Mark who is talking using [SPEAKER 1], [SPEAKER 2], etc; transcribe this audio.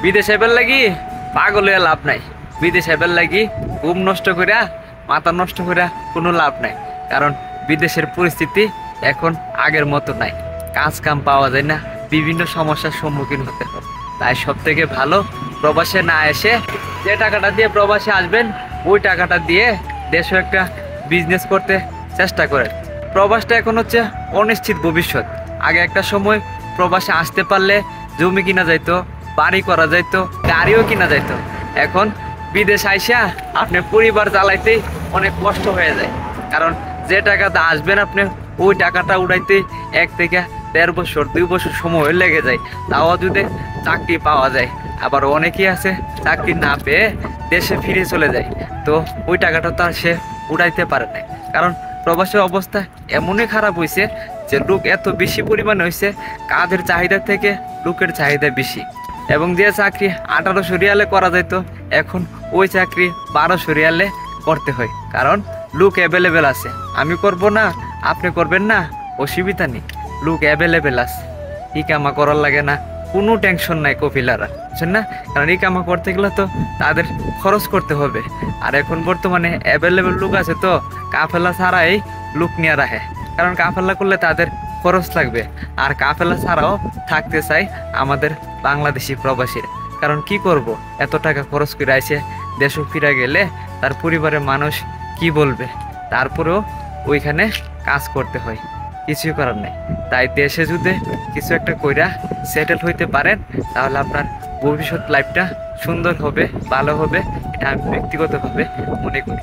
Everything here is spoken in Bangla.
[SPEAKER 1] বিদেশে বের লাগি পাগল হয়ে লাভ নাই। বিদেশে বের লাগি ঘুম নষ্ট করিয়া মাথা নষ্ট করিয়া কোনো লাভ নাই। কারণ বিদেশের পরিস্থিতি এখন আগের মতো নাই, কাজ কাম পাওয়া যায় না, বিভিন্ন সমস্যার সম্মুখীন হতে হয়। তাই সব থেকে ভালো প্রবাসে না এসে যে টাকাটা দিয়ে প্রবাসে আসবেন ওই টাকাটা দিয়ে দেশে একটা বিজনেস করতে চেষ্টা করেন। প্রবাসটা এখন হচ্ছে অনিশ্চিত ভবিষ্যৎ। আগে একটা সময় প্রবাসে আসতে পারলে জমি কিনা যাইতো, বাড়ি করা যাইতো, গাড়িও কিনা যাইতো। এখন বিদেশ আইসা আপনি পরিবার চালাইতে অনেক কষ্ট হয়ে যায়। কারণ যে টাকাটা আসবেন আপনি ওই টাকাটা উড়াইতে 1 থেকে 1.5 বছর 2 বছর সময় লেগে যায়। তাও যদি চাকরি পাওয়া যায়। আবার অনেকেই আছে চাকরি না পেয়ে দেশে ফিরে চলে যায়, তো ওই টাকাটা তো আর সে উড়াইতে পারে না। কারণ প্রবাসের অবস্থা এমনই খারাপ হয়েছে যে লোক এত বেশি পরিমাণে হয়েছে, কাজের চাহিদা থেকে লোকের চাহিদা বেশি। এবং যে চাকরি 1800 রিয়ালে করা যেত এখন ওই চাকরি 1200 রিয়ালে করতে হয়। কারণ লোক অ্যাভেলেবেল আছে। আমি করব না, আপনি করবেন না, অসুবিধা নেই, লোক অ্যাভেলেবেল আছে। ইকামা করার লাগে না, কোনো টেনশন নাই কপিলারা, বুঝছেন না? কারণ ইকামা করতে গেলে তো তাদের খরচ করতে হবে। আর এখন বর্তমানে অ্যাভেলেবেল লোক আছে, তো কাফেলা ছাড়াই লোক নিয়ে রাখে। কারণ কাফেলা করলে তাদের খরচ লাগবে, আর কাফেলা ছাড়াও থাকতে চাই আমাদের বাংলাদেশি প্রবাসীরা। কারণ কি করব, এত টাকা খরচ করে আইসে দেশে ফিরে গেলে তার পরিবারের মানুষ কি বলবে? তারপরেও ওইখানে কাজ করতে হয়, কিছুই করার নেই। তাই দেশে যদি কিছু একটা কইরা সেটেল হইতে পারেন তাহলে আপনার ভবিষ্যৎ লাইফটা সুন্দর হবে, ভালো হবে, এটা আমি ব্যক্তিগতভাবে মনে করি।